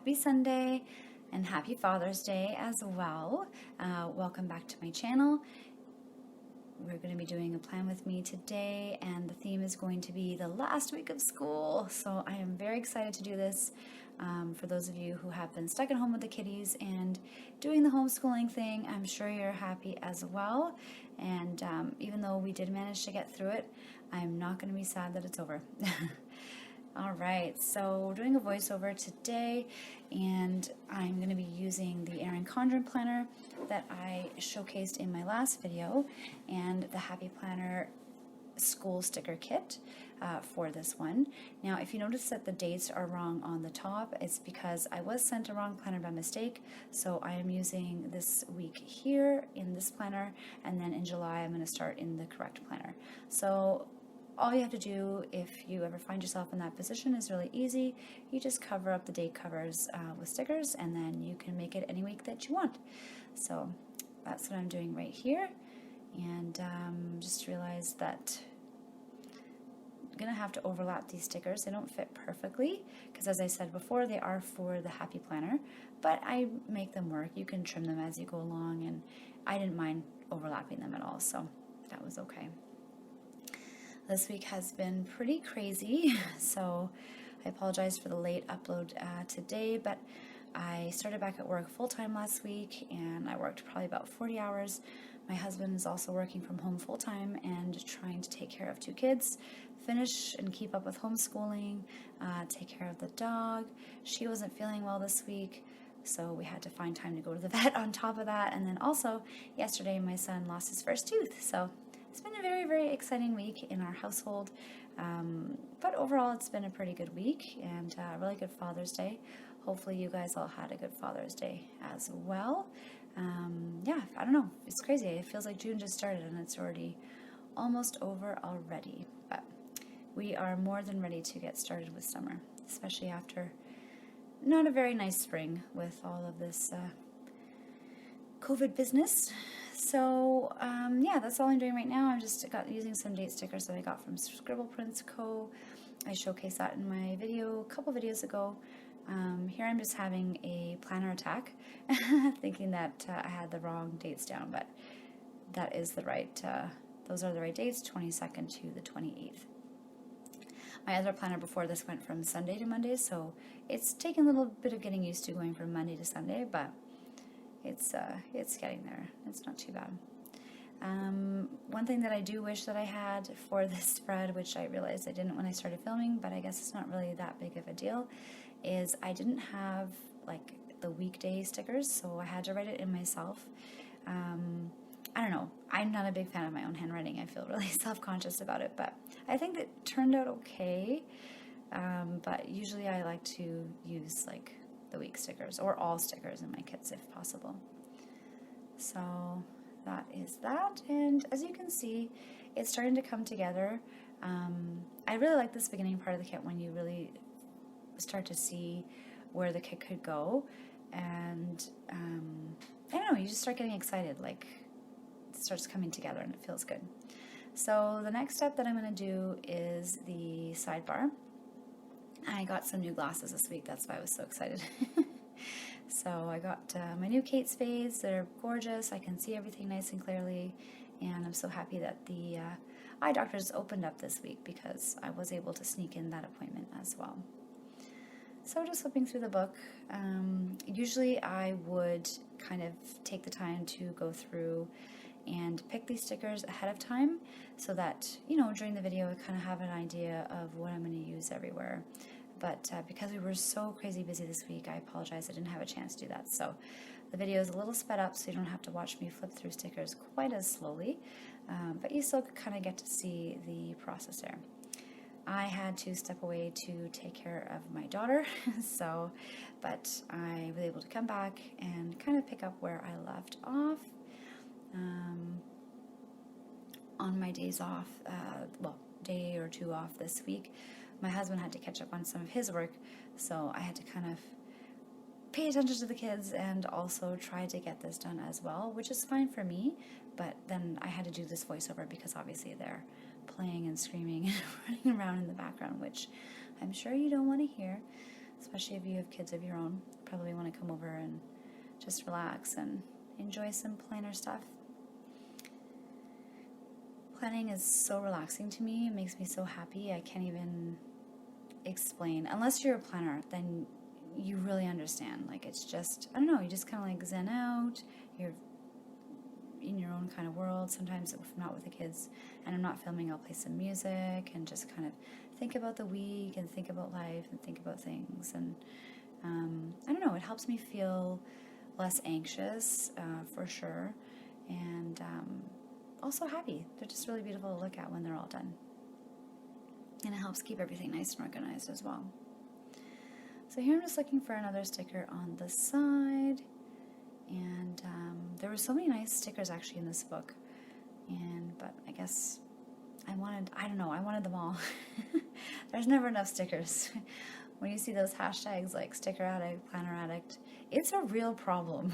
happy Sunday and happy Father's Day as well. Welcome back to my channel. We're going to be doing a plan with me today, and the theme is going to be the last week of school. So I am very excited to do this. For those of you who have been stuck at home with the kiddies and doing the homeschooling thing, I'm sure you're happy as well. And even though we did manage to get through it, I'm not going to be sad that it's over. All right, so we're doing a voiceover today, and I'm going to be using the Erin Condren planner that I showcased in my last video, and the Happy Planner school sticker kit for this one. Now, if you notice that the dates are wrong on the top, it's because I was sent a wrong planner by mistake. So I am using this week here in this planner, and then in July I'm going to start in the correct planner. So all you have to do if you ever find yourself in that position is really easy. You just cover up the date covers with stickers, and then you can make it any week that you want. So that's what I'm doing right here. And just realized that I'm gonna have to overlap these stickers. They don't fit perfectly because, as I said before, they are for the Happy Planner, but I make them work. You can trim them as you go along, and I didn't mind overlapping them at all, so that was okay. This week has been pretty crazy, so I apologize for the late upload today, but I started back at work full-time last week, and I worked probably about 40 hours. My husband is also working from home full-time and trying to take care of 2 kids, finish and keep up with homeschooling, take care of the dog. She wasn't feeling well this week, so we had to find time to go to the vet on top of that. And then also, yesterday my son lost his first tooth, so it's been a very, very exciting week in our household. But overall, it's been a pretty good week, and a really good Father's Day. Hopefully you guys all had a good Father's Day as well. Yeah, I don't know. It's crazy. It feels like June just started and it's already almost over already. But we are more than ready to get started with summer, especially after not a very nice spring with all of this COVID business. So yeah, that's all I'm doing right now. I'm just using some date stickers that I got from Scribble Prints Co. I showcased that in my video a couple videos ago. Here I'm just having a planner attack, thinking that I had the wrong dates down, but that is the right, those are the right dates, 22nd to the 28th. My other planner before this went from Sunday to Monday, so it's taken a little bit of getting used to going from Monday to Sunday, but it's getting there. It's not too bad. One thing that I do wish that I had for this spread, which I realized I didn't when I started filming, but I guess it's not really that big of a deal, is I didn't have like the weekday stickers, so I had to write it in myself. I don't know, I'm not a big fan of my own handwriting. I feel really self-conscious about it, but I think it turned out okay. But usually I like to use like the week stickers or all stickers in my kits if possible. So that is that, and as you can see, it's starting to come together. I really like this beginning part of the kit when you really start to see where the kit could go, and I don't know, you just start getting excited, like it starts coming together and it feels good. So the next step that I'm going to do is the sidebar. I got some new glasses this week, that's why I was so excited. So I got my new Kate Spades. They're gorgeous. I can see everything nice and clearly, and I'm so happy that the eye doctors opened up this week because I was able to sneak in that appointment as well. So just flipping through the book, usually I would kind of take the time to go through and pick these stickers ahead of time so that, you know, during the video I kind of have an idea of what I'm going to use everywhere. But because we were so crazy busy this week, I apologize, I didn't have a chance to do that. So the video is a little sped up, so you don't have to watch me flip through stickers quite as slowly, but you still kind of get to see the process there. I had to step away to take care of my daughter, but I was able to come back and kind of pick up where I left off. On my days off, day or two off this week, my husband had to catch up on some of his work, so I had to kind of pay attention to the kids and also try to get this done as well, which is fine for me, but then I had to do this voiceover because obviously they're playing and screaming and running around in the background, which I'm sure you don't want to hear. especially if you have kids of your own. Probably want to come over and just relax and enjoy some planner stuff. Planning is so relaxing to me. It makes me so happy. I can't even explain. Unless you're a planner, then you really understand. Like, it's just, I don't know, you just kind of like zen out. You're in your own kind of world. Sometimes if I'm not with the kids and I'm not filming, I'll play some music and just kind of think about the week and think about life and think about things. And I don't know, it helps me feel less anxious, for sure. And also happy. They're just really beautiful to look at when they're all done. And it helps keep everything nice and organized as well. So here I'm just looking for another sticker on the side. And there were so many nice stickers actually in this book. But I guess I wanted them all. There's never enough stickers. When you see those hashtags like sticker addict, planner addict, it's a real problem.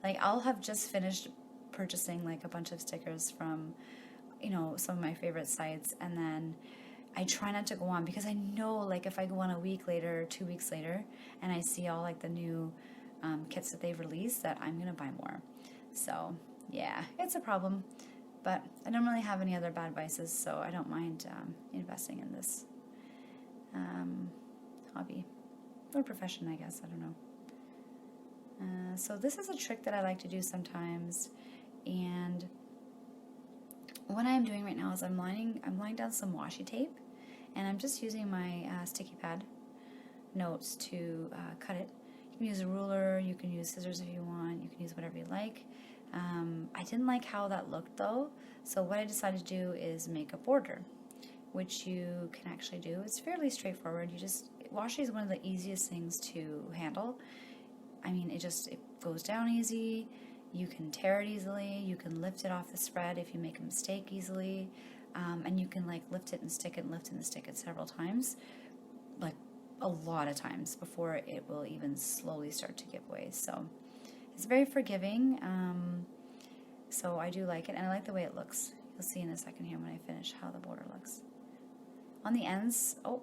Like, I'll have just finished purchasing like a bunch of stickers from, some of my favorite sites, and then I try not to go on because I know, like, if I go on a week later or 2 weeks later and I see all like the new kits that they've released, that I'm gonna buy more. So yeah, it's a problem, but I don't really have any other bad vices, so I don't mind investing in this hobby or profession, I guess. I don't know. So this is a trick that I like to do sometimes, and what I'm doing right now is I'm laying down some washi tape, and I'm just using my sticky pad notes to cut it. You can use a ruler, you can use scissors if you want, you can use whatever you like. I didn't like how that looked though, so what I decided to do is make a border, which you can actually do. It's fairly straightforward. Washi is one of the easiest things to handle. I mean, it goes down easy, you can tear it easily, you can lift it off the spread if you make a mistake easily, and you can like lift it and stick it and lift it and stick it several times, like a lot of times, before it will even slowly start to give way. So it's very forgiving, so I do like it, and I like the way it looks. You'll see in a second here when I finish how the border looks. On the ends, I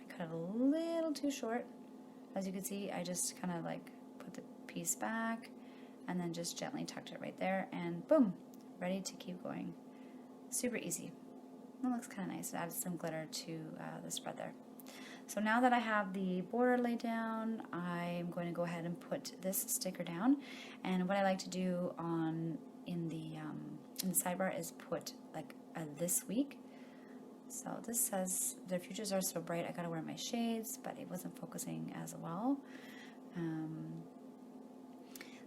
cut it a little too short. As you can see, I just kind of like put the piece back and then just gently tucked it right there, and boom, ready to keep going. Super easy. That looks kind of nice. It added some glitter to the spread there. So now that I have the border laid down, I'm going to go ahead and put this sticker down. And what I like to do in the sidebar is put like a this week. So this says, "Their futures are so bright, I gotta wear my shades," but it wasn't focusing as well.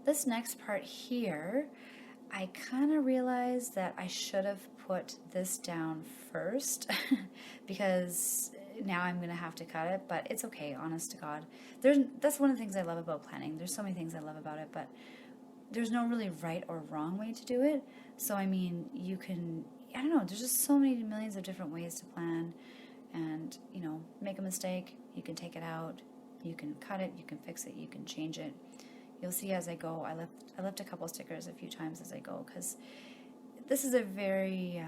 This next part here, I kind of realized that I should have put this down first because now I'm going to have to cut it, but it's okay, honest to God. That's one of the things I love about planning. There's so many things I love about it, but there's no really right or wrong way to do it. So, I mean, you can, I don't know, there's just so many millions of different ways to plan, and, make a mistake, you can take it out, you can cut it, you can fix it, you can change it. You'll see as I go, I left a couple stickers a few times as I go, because this is a very,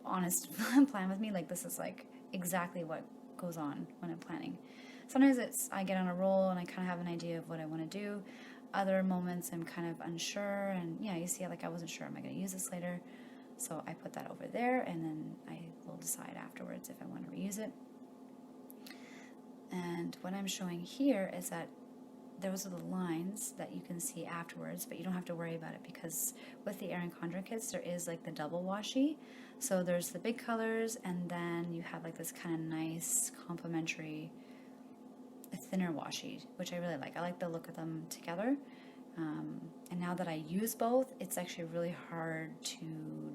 honest plan with me. Like, this is like exactly what goes on when I'm planning. Sometimes I get on a roll and I kind of have an idea of what I want to do. Other moments I'm kind of unsure, and yeah, you see, like, I wasn't sure, am I going to use this later? So I put that over there, and then I will decide afterwards if I want to reuse it. And what I'm showing here is that those are the lines that you can see afterwards, but you don't have to worry about it, because with the Erin Condren kits, there is like the double washi. So there's the big colors, and then you have like this kind of nice complementary thinner washi, which I really like. I like the look of them together. And now that I use both, it's actually really hard to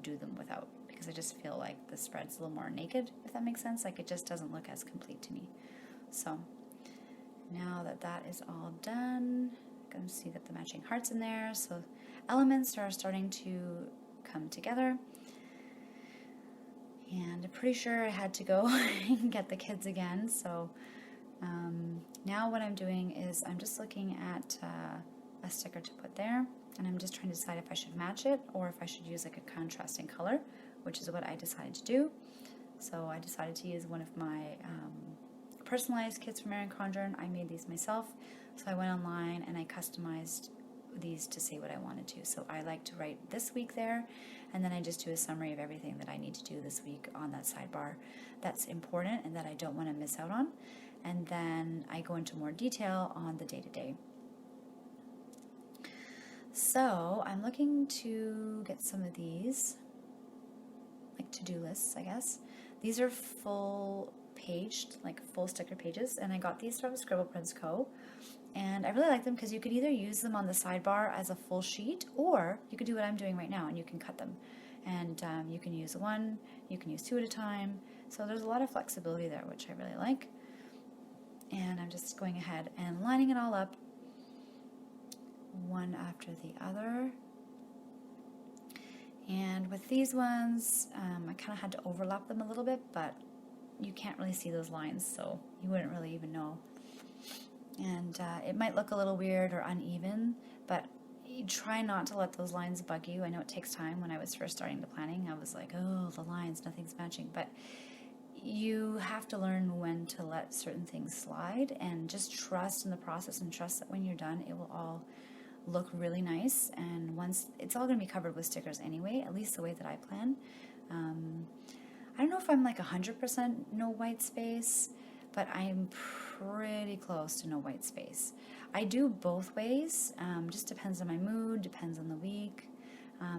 do them without, because I just feel like the spread's a little more naked, if that makes sense. Like, it just doesn't look as complete to me. So now that is all done, you can see that the matching heart's in there, so elements are starting to come together. And I'm pretty sure I had to go and get the kids again, so now what I'm doing is I'm just looking at a sticker to put there, and I'm just trying to decide if I should match it or if I should use like a contrasting color, which is what I decided to do. So I decided to use one of my personalized kits from Erin Condren. I made these myself, so I went online and I customized these to say what I wanted to. So I like to write this week there, and then I just do a summary of everything that I need to do this week on that sidebar that's important and that I don't want to miss out on. And then I go into more detail on the day-to-day. So I'm looking to get some of these, like to-do lists, I guess. These are full paged, like full sticker pages, and I got these from Scribble Prints Co. And I really like them because you could either use them on the sidebar as a full sheet, or you could do what I'm doing right now and you can cut them. And you can use one, you can use two at a time. So there's a lot of flexibility there, which I really like. And I'm just going ahead and lining it all up one after the other. And with these ones, I kind of had to overlap them a little bit, but you can't really see those lines, so you wouldn't really even know. And it might look a little weird or uneven, but you try not to let those lines bug you. I know it takes time. When I was first starting the planning, I was like, oh, the lines, nothing's matching. But you have to learn when to let certain things slide and just trust in the process and trust that when you're done, it will all look really nice. And once it's all going to be covered with stickers anyway, at least the way that I plan. I don't know if I'm like 100% no white space, but I'm pretty close to no white space. I do both ways, just depends on my mood, depends on the week,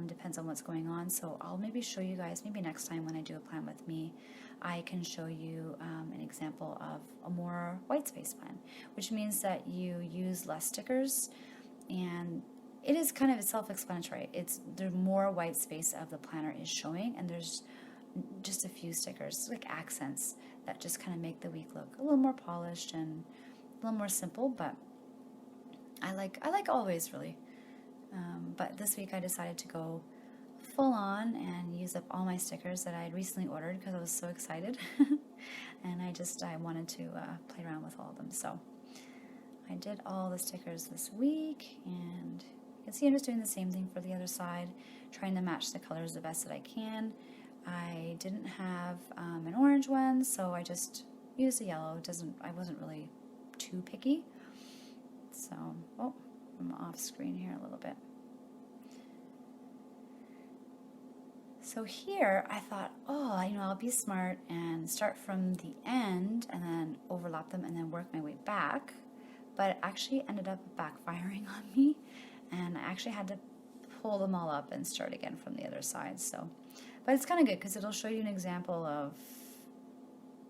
depends on what's going on. So I'll maybe show you guys, maybe next time when I do a plan with me, I can show you an example of a more white space plan, which means that you use less stickers, and it is kind of self-explanatory. There's more white space of the planner is showing, and there's just a few stickers, like accents, that just kind of make the week look a little more polished and a little more simple. But I like always really. But this week I decided to go full on and use up all my stickers that I had recently ordered because I was so excited, and I wanted to play around with all of them. So I did all the stickers this week, and you can see I'm just doing the same thing for the other side, trying to match the colors the best that I can. I didn't have an orange one, so I just used a yellow. I wasn't really too picky. So, I'm off screen here a little bit. So here I thought, I'll be smart and start from the end and then overlap them and then work my way back. But it actually ended up backfiring on me, and I actually had to pull them all up and start again from the other side. So, but it's kind of good because it'll show you an example of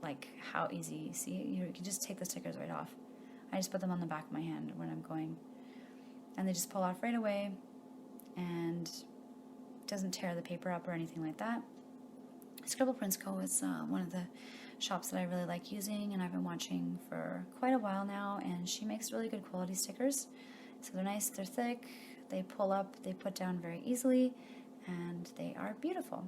like how easy. See, you can just take the stickers right off. I just put them on the back of my hand when I'm going, and they just pull off right away, and it doesn't tear the paper up or anything like that. Scribble Prints Co. is one of the shops that I really like using, and I've been watching for quite a while now, and she makes really good quality stickers. So they're nice, they're thick, they pull up, they put down very easily, and they are beautiful.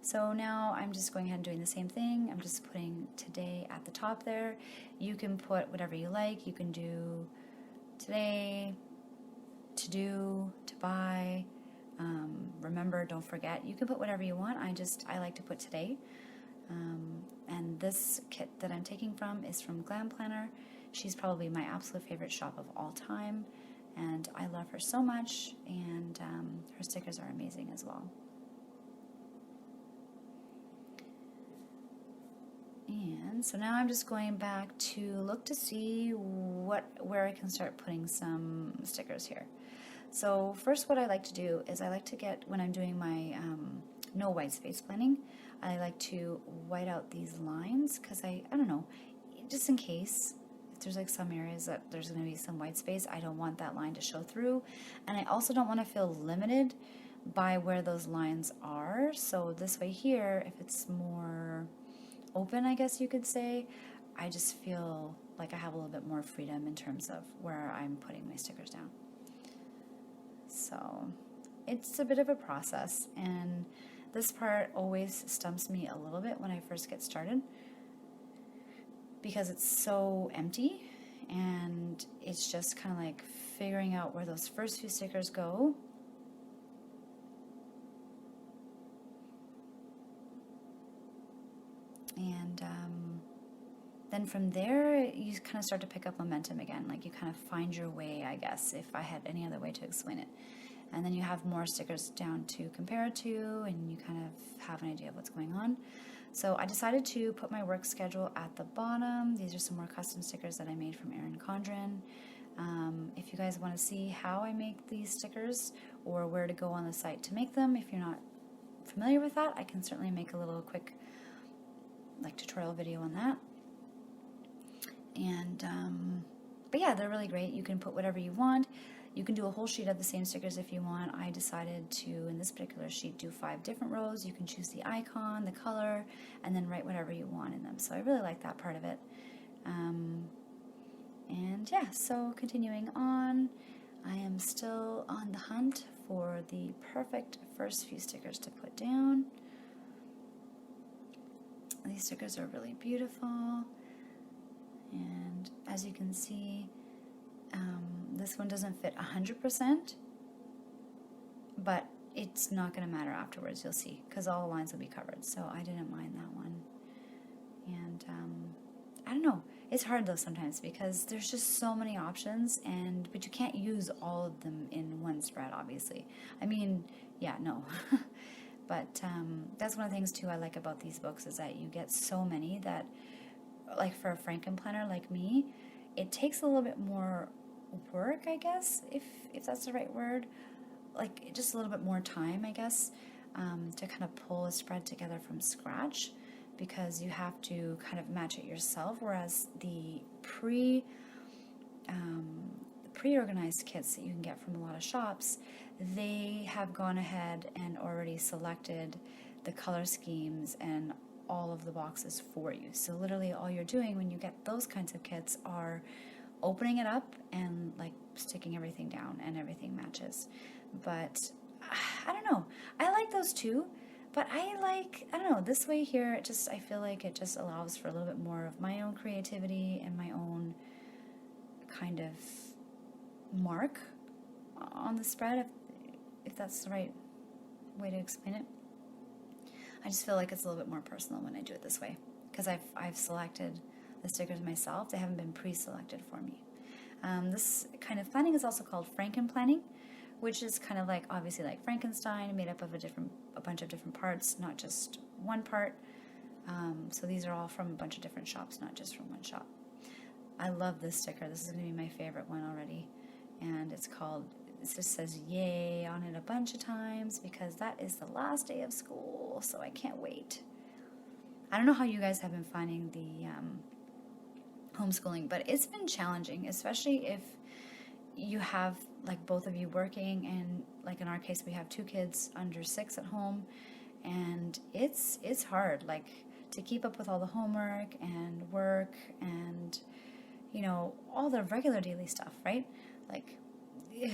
So now I'm just going ahead and doing the same thing. I'm just putting today at the top there. You can put whatever you like. You can do today, to do, to buy, remember, don't forget. You can put whatever you want. I like to put today. And this kit that I'm taking from is from Glam Planner. She's probably my absolute favorite shop of all time, and I love her so much, and her stickers are amazing as well. And so now I'm just going back to look to see where I can start putting some stickers here. So first, what I like to do is I like to get, when I'm doing my no white space planning, I like to white out these lines because I don't know, just in case if there's like some areas that there's going to be some white space, I don't want that line to show through, and I also don't want to feel limited by where those lines are. So this way here, if it's more open, I guess you could say, I just feel like I have a little bit more freedom in terms of where I'm putting my stickers down. So it's a bit of a process, and this part always stumps me a little bit when I first get started because it's so empty, and it's just kind of like figuring out where those first few stickers go. And then from there, you kind of start to pick up momentum again. Like you kind of find your way, I guess, if I had any other way to explain it. And then you have more stickers down to compare it to, and you kind of have an idea of what's going on. So I decided to put my work schedule at the bottom. These are some more custom stickers that I made from Erin Condren. If you guys want to see how I make these stickers or where to go on the site to make them, if you're not familiar with that, I can certainly make a little quick tutorial video on that. And but yeah, they're really great. You can put whatever you want. You can do a whole sheet of the same stickers if you want. I decided to, in this particular sheet, do 5 different rows. You can choose the icon, the color, and then write whatever you want in them. So I really like that part of it. And yeah, so continuing on, I am still on the hunt for the perfect first few stickers to put down. These stickers are really beautiful. And as you can see, this one doesn't fit 100%, but it's not going to matter afterwards, you'll see, because all the lines will be covered, so I didn't mind that one. And I don't know, it's hard though sometimes because there's just so many options, but you can't use all of them in one spread, obviously. I mean, yeah, no. But that's one of the things too I like about these books, is that you get so many that, like for a Frankenplanner like me, it takes a little bit more work, I guess, if that's the right word, like just a little bit more time, I guess, to kind of pull a spread together from scratch, because you have to kind of match it yourself, whereas the pre-organized kits that you can get from a lot of shops, they have gone ahead and already selected the color schemes and all of the boxes for you. So literally all you're doing when you get those kinds of kits are opening it up and like sticking everything down, and everything matches. But I don't know, I like those too, but I don't know, this way here, I feel like it just allows for a little bit more of my own creativity and my own kind of mark on the spread, if that's the right way to explain it. I just feel like it's a little bit more personal when I do it this way, because I've selected the stickers myself. They haven't been pre-selected for me. This kind of planning is also called Frankenplanning, which is kind of like, obviously like Frankenstein, made up of a bunch of different parts, not just one part. So these are all from a bunch of different shops, not just from one shop. I love this sticker. This is going to be my favorite one already. And it just says yay on it a bunch of times, because that is the last day of school, so I can't wait. I don't know how you guys have been finding the homeschooling, but it's been challenging, especially if you have like both of you working, and like in our case we have 2 kids under 6 at home, and it's hard, like, to keep up with all the homework and work and, you know, all the regular daily stuff, right? Like, it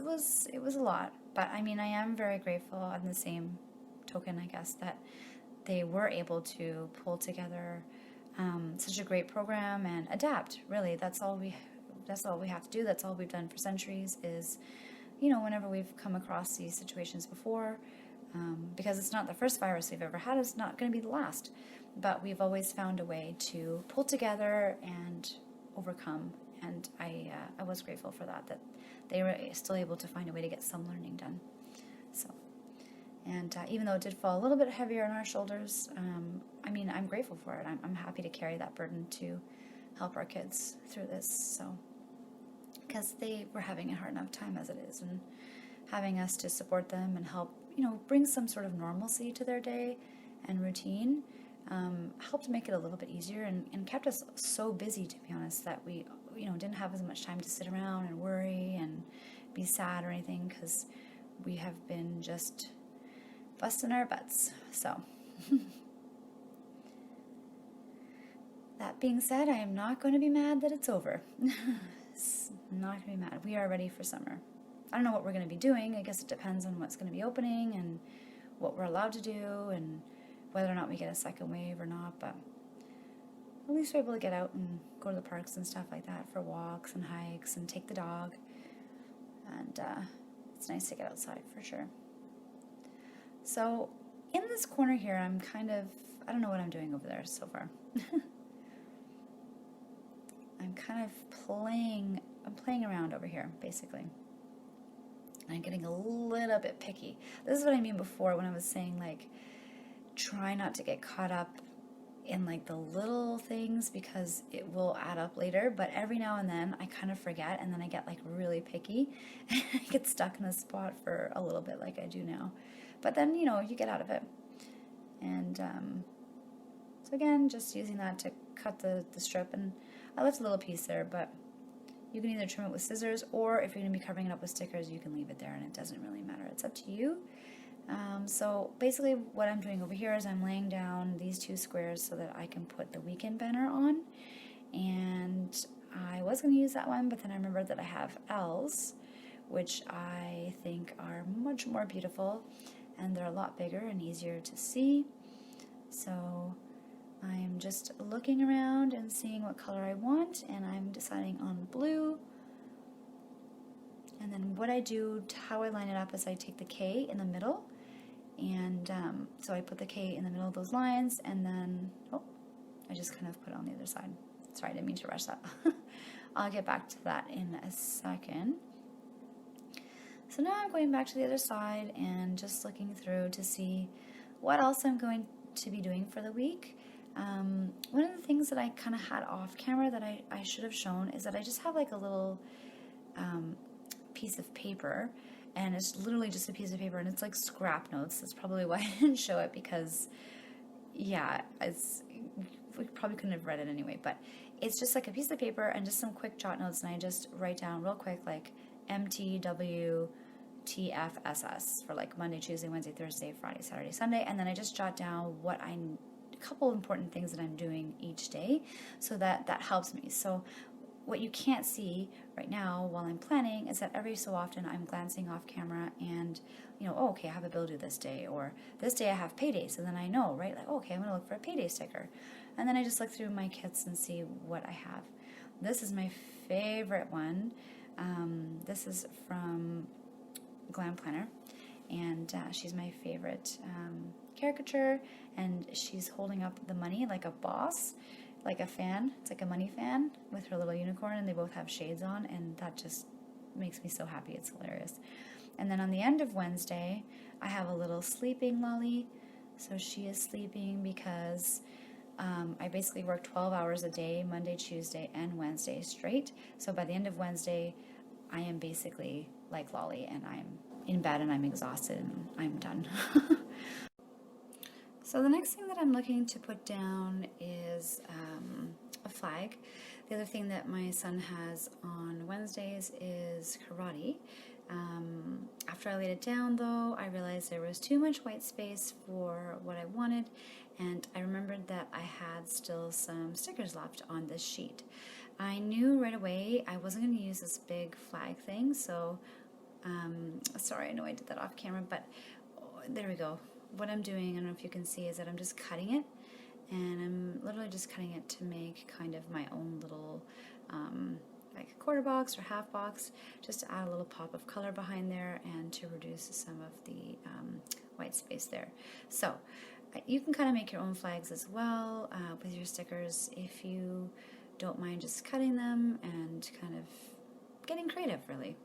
was a lot. But I mean, I am very grateful on the same token, I guess, that they were able to pull together such a great program and adapt. Really, that's all we have to do. That's all we've done for centuries, is, you know, whenever we've come across these situations before, because it's not the first virus we've ever had, it's not going to be the last, but we've always found a way to pull together and overcome. And I was grateful for that they were still able to find a way to get some learning done. So, and even though it did fall a little bit heavier on our shoulders, I mean, I'm grateful for it. I'm happy to carry that burden to help our kids through this. So, because they were having a hard enough time as it is, and having us to support them and help, you know, bring some sort of normalcy to their day and routine, helped make it a little bit easier, and kept us so busy, to be honest, that we, you know, didn't have as much time to sit around and worry and be sad or anything, because we have been just busting our butts. So that being said, I am not going to be mad that it's over. Not going to be mad. We are ready for summer. I don't know what we're going to be doing. I guess it depends on what's going to be opening and what we're allowed to do, and whether or not we get a second wave or not, but at least we're able to get out and go to the parks and stuff like that for walks and hikes and take the dog. And it's nice to get outside for sure. So in this corner here, I don't know what I'm doing over there so far. kind of playing around over here, basically. I'm getting a little bit picky. This is what I mean before when I was saying, like, try not to get caught up in like the little things because it will add up later, but every now and then I kind of forget, and then I get like really picky and I get stuck in a spot for a little bit like I do now. But then, you know, you get out of it. And so again, just using that to cut the strip, and I left a little piece there, but you can either trim it with scissors, or if you're going to be covering it up with stickers, you can leave it there and it doesn't really matter. It's up to you. So basically what I'm doing over here is I'm laying down these 2 squares so that I can put the weekend banner on. And I was going to use that one, but then I remembered that I have L's, which I think are much more beautiful, and they're a lot bigger and easier to see. So I'm just looking around and seeing what color I want, and I'm deciding on blue. And then what I do, how I line it up, is I take the K in the middle, and so I put the K in the middle of those lines, and then, I just kind of put it on the other side. Sorry, I didn't mean to rush that. I'll get back to that in a second. So now I'm going back to the other side and just looking through to see what else I'm going to be doing for the week. One of the things that I kind of had off camera that I should have shown is that I just have like a little piece of paper, and it's literally just a piece of paper, and it's like scrap notes. That's probably why I didn't show it, because yeah, we probably couldn't have read it anyway, but it's just like a piece of paper and just some quick jot notes, and I just write down real quick like MTWTFSS for like Monday, Tuesday, Wednesday, Thursday, Friday, Saturday, Sunday, and then I just jot down a couple important things that I'm doing each day, so that helps me. So what you can't see right now while I'm planning is that every so often I'm glancing off camera and, you know, oh, okay, I have a bill due this day, or this day I have payday, so then I know, right, like, okay, I'm going to look for a payday sticker. And then I just look through my kits and see what I have. This is my favorite one. This is from Glam Planner, and she's my favorite caricature, and she's holding up the money like a boss, like a fan. It's like a money fan with her little unicorn, and they both have shades on, and that just makes me so happy. It's hilarious. And then on the end of Wednesday, I have a little sleeping lolly. So she is sleeping because I basically work 12 hours a day, Monday, Tuesday, and Wednesday straight. So by the end of Wednesday, I am basically like Lolly, and I'm in bed and I'm exhausted and I'm done. So the next thing that I'm looking to put down is a flag. The other thing that my son has on Wednesdays is karate. After I laid it down, though, I realized there was too much white space for what I wanted, and I remembered that I had still some stickers left on this sheet. I knew right away I wasn't going to use this big flag thing, so sorry, I know I did that off camera, but there we go. What I'm doing, I don't know if you can see, is that I'm just cutting it, and I'm literally just cutting it to make kind of my own little like a quarter box or half box, just to add a little pop of color behind there and to reduce some of the white space there. So you can kind of make your own flags as well with your stickers if you don't mind just cutting them and kind of getting creative, really.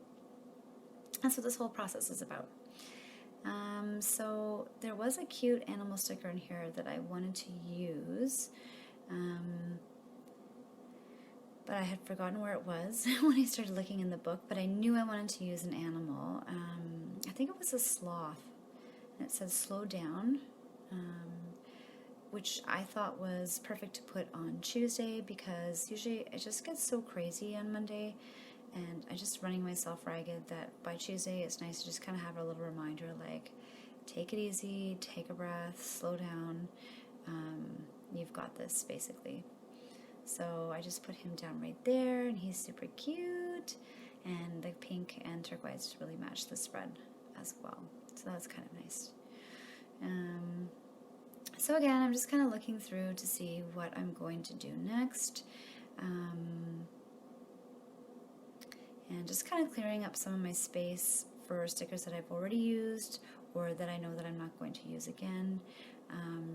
That's what this whole process is about. So there was a cute animal sticker in here that I wanted to use, but I had forgotten where it was when I started looking in the book, but I knew I wanted to use an animal. I think it was a sloth, and it said slow down, which I thought was perfect to put on Tuesday, because usually it just gets so crazy on Monday, and I'm just running myself ragged, that by Tuesday it's nice to just kind of have a little reminder like, take it easy, take a breath, slow down, you've got this, basically. So I just put him down right there, and he's super cute, and the pink and turquoise really match the spread as well, so that's kind of nice. So again, I'm just kind of looking through to see what I'm going to do next. And just kind of clearing up some of my space for stickers that I've already used or that I know that I'm not going to use again.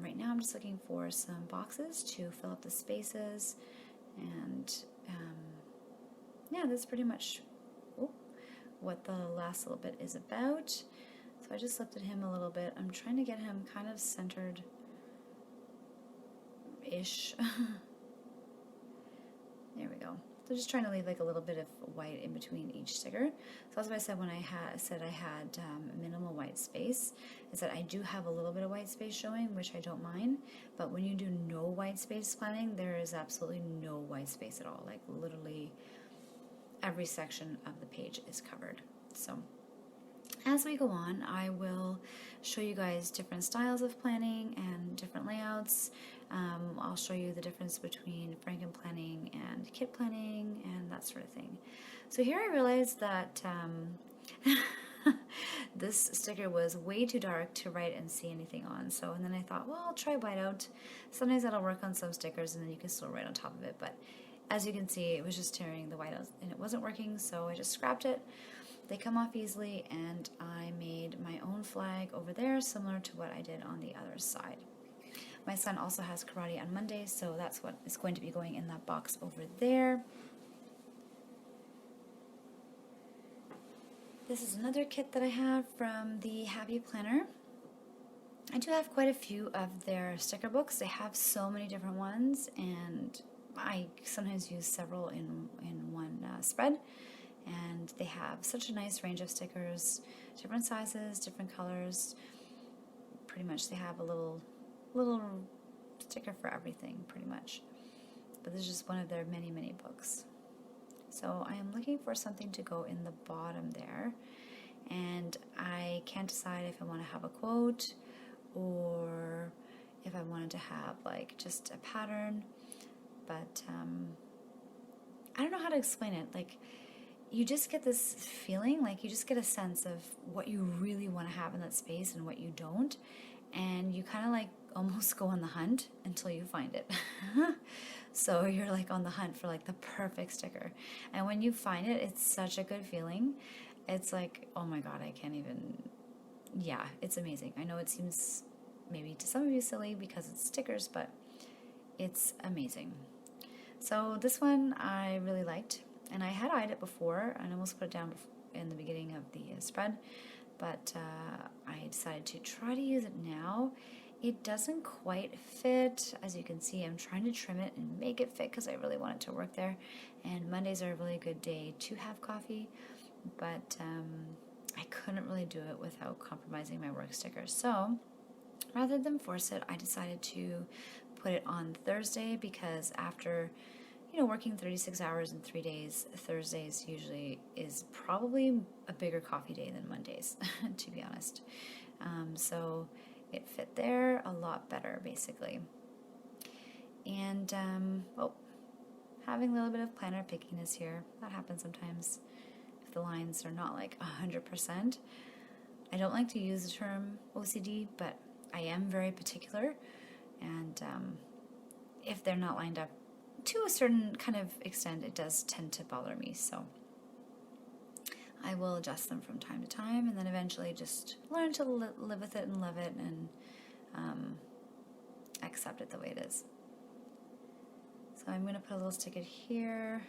Right now I'm just looking for some boxes to fill up the spaces, and yeah, that's pretty much what the last little bit is about. So I just lifted him a little bit. I'm trying to get him kind of centered-ish. There we go. So just trying to leave like a little bit of white in between each sticker. So that's what I said when I said I had minimal white space, is that I do have a little bit of white space showing, which I don't mind. But when you do no white space planning, there is absolutely no white space at all. Like literally every section of the page is covered. So as we go on, I will show you guys different styles of planning and different layouts. I'll show you the difference between Franken planning and kit planning and that sort of thing. So here I realized that this sticker was way too dark to write and see anything on. So, and then I thought, well, I'll try whiteout. Sometimes that'll work on some stickers and then you can still write on top of it. But as you can see, it was just tearing the whiteout and it wasn't working, so I just scrapped it. They come off easily, and I made my own flag over there, similar to what I did on the other side. My son also has karate on Monday, so that's what is going to be going in that box over there. This is another kit that I have from the Happy Planner. I do have quite a few of their sticker books. They have so many different ones, and I sometimes use several in one spread. And they have such a nice range of stickers, different sizes, different colors. Pretty much they have a little sticker for everything, pretty much. But this is just one of their many, many books. So I am looking for something to go in the bottom there. And I can't decide if I want to have a quote or if I wanted to have like just a pattern. But I don't know how to explain it. Like, you just get this feeling, like you just get a sense of what you really want to have in that space and what you don't, and you kind of like almost go on the hunt until you find it. So you're like on the hunt for like the perfect sticker, and when you find it, it's such a good feeling. It's like, oh my god, I can't even, yeah, it's amazing. I know it seems maybe to some of you silly because it's stickers, but it's amazing. So this one I really liked. And I had eyed it before and almost put it down in the beginning of the spread, but I decided to try to use it now. It doesn't quite fit. As you can see, I'm trying to trim it and make it fit because I really want it to work there. And Mondays are a really good day to have coffee, but I couldn't really do it without compromising my work stickers. So rather than force it, I decided to put it on Thursday because after working 36 hours in 3 days, Thursdays usually is probably a bigger coffee day than Mondays, to be honest. So it fit there a lot better, basically. And, having a little bit of planner pickiness here. That happens sometimes if the lines are not like 100%. I don't like to use the term OCD, but I am very particular. And if they're not lined up to a certain kind of extent, it does tend to bother me, so I will adjust them from time to time and then eventually just learn to live with it and love it and accept it the way it is. So I'm going to put a little sticker here.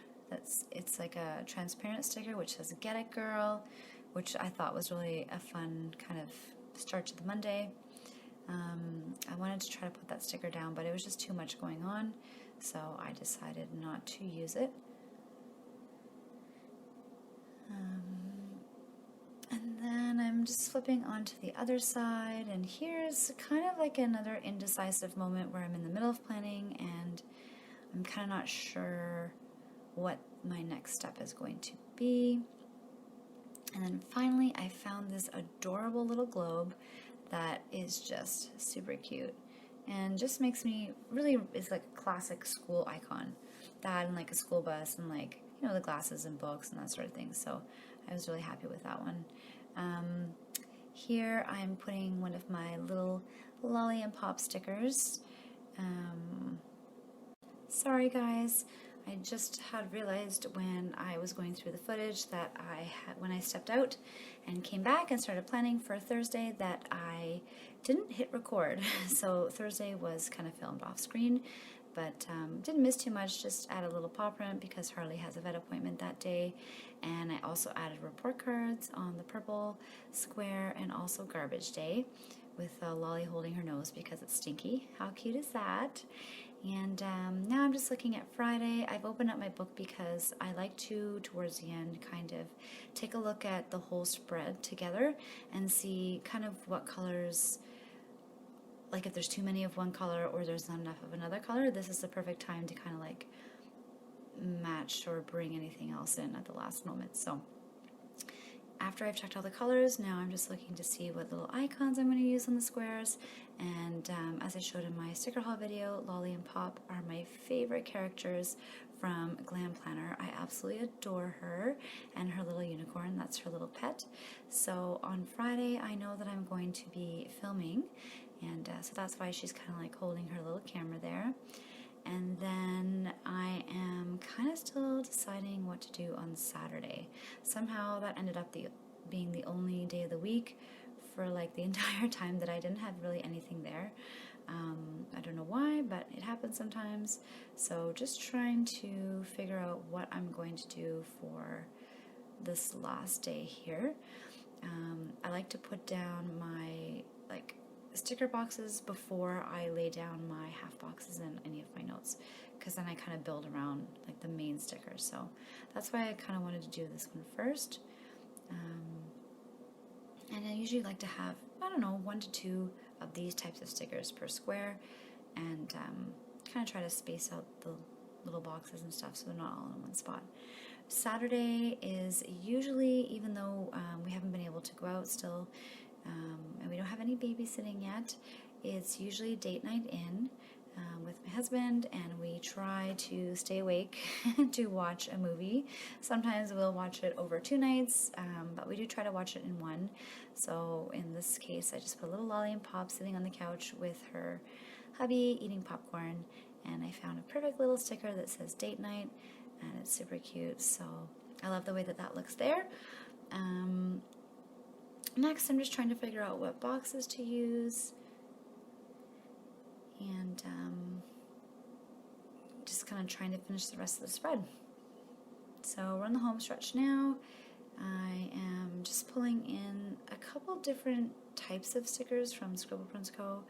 It's like a transparent sticker which says "Get It Girl," which I thought was really a fun kind of start to the Monday. I wanted to try to put that sticker down, but it was just too much going on, so I decided not to use it. And then I'm just flipping onto the other side, and here's kind of like another indecisive moment where I'm in the middle of planning and I'm kind of not sure what my next step is going to be. And then finally I found this adorable little globe that is just super cute and just makes me really, it's like a classic school icon. That and like a school bus and like, you know, the glasses and books and that sort of thing. So I was really happy with that one. Here I'm putting one of my little Lolly and Pop stickers. Sorry guys, I just had realized when I was going through the footage that when I stepped out and came back and started planning for Thursday, that I didn't hit record. So Thursday was kind of filmed off screen, but didn't miss too much. Just added a little paw print because Harley has a vet appointment that day, and I also added report cards on the purple square, and also garbage day with Lolly holding her nose because it's stinky. How cute is that? And now I'm just looking at Friday. I've opened up my book because I like to, towards the end, kind of take a look at the whole spread together and see kind of what colors, like if there's too many of one color or there's not enough of another color, this is the perfect time to kind of like match or bring anything else in at the last moment. So after I've checked all the colors, now I'm just looking to see what little icons I'm going to use on the squares. And as I showed in my sticker haul video, Lolly and Pop are my favorite characters from Glam Planner. I absolutely adore her and her little unicorn. That's her little pet. So on Friday, I know that I'm going to be filming, and so that's why she's kind of like holding her little camera there. And then I am kind of still deciding what to do on Saturday. Somehow that ended up being the only day of the week for like the entire time that I didn't have really anything there. I don't know why, but it happens sometimes. So just trying to figure out what I'm going to do for this last day here. I like to put down my sticker boxes before I lay down my half boxes in any of my notes, because then I kind of build around like the main stickers. So that's why I kind of wanted to do this one first. And I usually like to have, I don't know, 1 to 2 of these types of stickers per square, and kind of try to space out the little boxes and stuff so they're not all in one spot. Saturday is usually, even though we haven't been able to go out still, and we don't have any babysitting yet, it's usually date night in with my husband, and we try to stay awake to watch a movie. Sometimes we'll watch it over 2 nights, but we do try to watch it in one. So in this case, I just put little Lolly and Pop sitting on the couch with her hubby eating popcorn, and I found a perfect little sticker that says date night, and it's super cute. So I love the way that that looks there. Next, I'm just trying to figure out what boxes to use, and just kind of trying to finish the rest of the spread. So we're on the home stretch now. I am just pulling in a couple different types of stickers from Scribble Prints Co.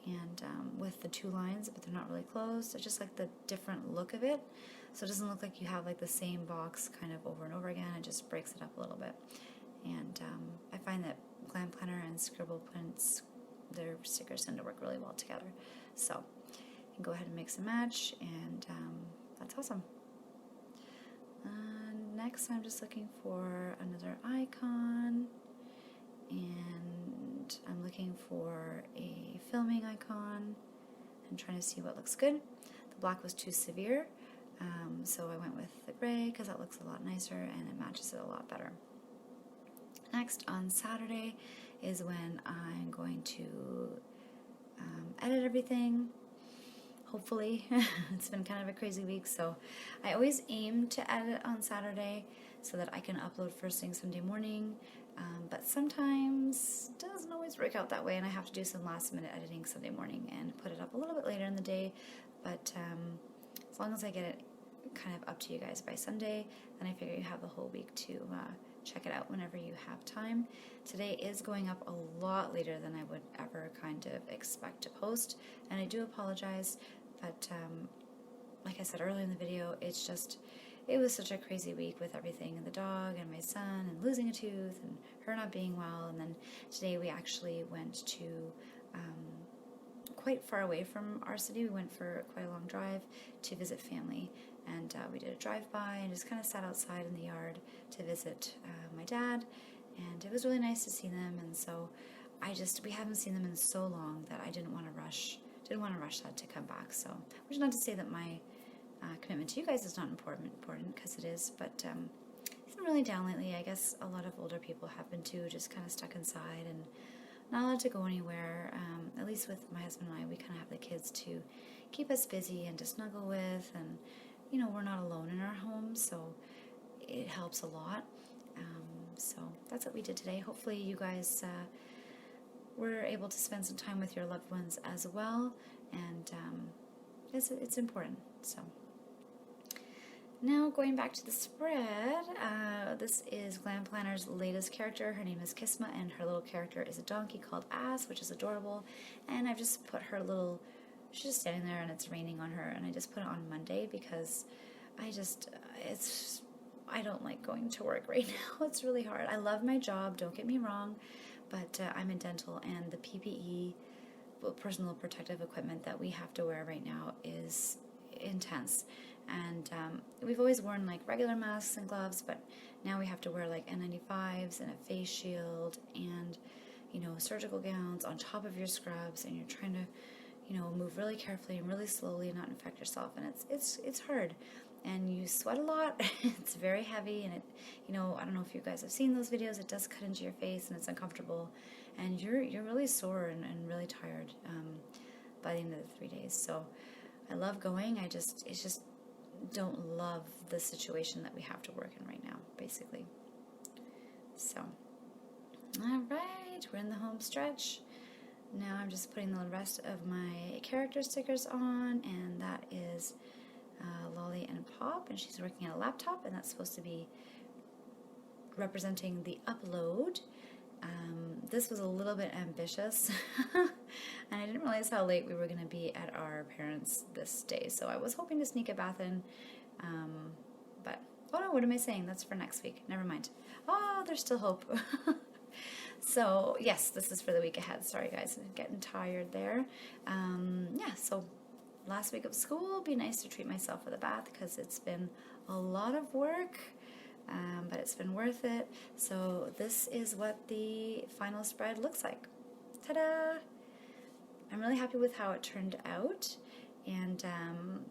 and with the 2 lines, but they're not really closed. I just like the different look of it, so it doesn't look like you have like the same box kind of over and over again. It just breaks it up a little bit. And I find that Glam Planner and Scribble Prints, their stickers tend to work really well together. So you can go ahead and mix and match, and that's awesome. Next, I'm just looking for another icon, and I'm looking for a filming icon and trying to see what looks good. The black was too severe, so I went with the gray because that looks a lot nicer and it matches it a lot better. Next, on Saturday, is when I'm going to edit everything, hopefully. It's been kind of a crazy week, so I always aim to edit on Saturday so that I can upload first thing Sunday morning, but sometimes it doesn't always work out that way, and I have to do some last minute editing Sunday morning and put it up a little bit later in the day. But as long as I get it kind of up to you guys by Sunday, then I figure you have the whole week to check it out whenever you have time. Today is going up a lot later than I would ever kind of expect to post, and I do apologize, but like I said earlier in the video, it was such a crazy week with everything, and the dog and my son and losing a tooth and her not being well. And then today we actually went to quite far away from our city. We went for quite a long drive to visit family, and we did a drive-by and just kind of sat outside in the yard to visit my dad, and it was really nice to see them. And so we haven't seen them in so long that I didn't want to rush that to come back. So, which is not to say that my commitment to you guys is not important, because it is, but it's been really down lately. I guess a lot of older people have been too, just kind of stuck inside and not allowed to go anywhere. At least with my husband and I, we kind of have the kids to keep us busy and to snuggle with, and we're not alone in our home, so it helps a lot. So that's what we did today. Hopefully you guys were able to spend some time with your loved ones as well, and it's important. So now going back to the spread, this is Glam Planner's latest character. Her name is Kisma, and her little character is a donkey called Ass, which is adorable. And I've just put her little, she's just standing there and it's raining on her, and I just put it on Monday because I don't like going to work right now. It's really hard. I love my job, don't get me wrong, but I'm in dental, and the PPE, personal protective equipment that we have to wear right now is intense. And we've always worn like regular masks and gloves, but now we have to wear like N95s and a face shield and, you know, surgical gowns on top of your scrubs, and you're trying to, you know, move really carefully and really slowly and not infect yourself, and it's hard. And you sweat a lot. It's very heavy, and it, you know, I don't know if you guys have seen those videos, it does cut into your face and it's uncomfortable, and you're really sore and really tired by the end of the 3 days. So I love going, it's just don't love the situation that we have to work in right now, basically. So, all right, we're in the home stretch. Now I'm just putting the rest of my character stickers on, and that is Lolly and Pop, and she's working on a laptop, and that's supposed to be representing the upload. This was a little bit ambitious, and I didn't realize how late we were going to be at our parents' this day, so I was hoping to sneak a bath in, but, oh no, what am I saying? That's for next week. Never mind. Oh, there's still hope. So, yes, this is for the week ahead. Sorry, guys, I'm getting tired there. Yeah, so last week of school, it'll be nice to treat myself with a bath because it's been a lot of work, but it's been worth it. So this is what the final spread looks like. Ta-da! I'm really happy with how it turned out. And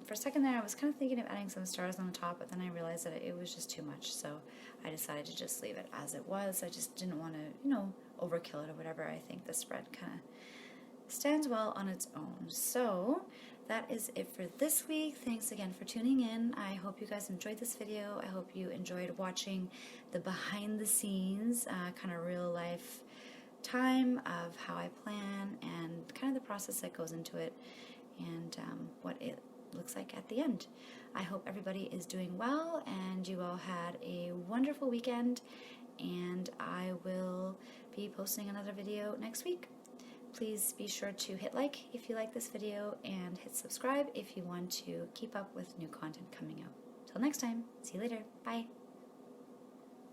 for a second there, I was kind of thinking of adding some stars on the top, but then I realized that it was just too much. So I decided to just leave it as it was. I just didn't want to, you know, overkill it or whatever. I think the spread kind of stands well on its own. So that is it for this week. Thanks again for tuning in. I hope you guys enjoyed this video. I hope you enjoyed watching the behind the scenes, kind of real life time of how I plan and kind of the process that goes into it, and what it looks like at the end. I hope everybody is doing well and you all had a wonderful weekend, and I will be posting another video next week. Please be sure to hit like if you like this video, and hit subscribe if you want to keep up with new content coming out. Till next time, see you later. Bye.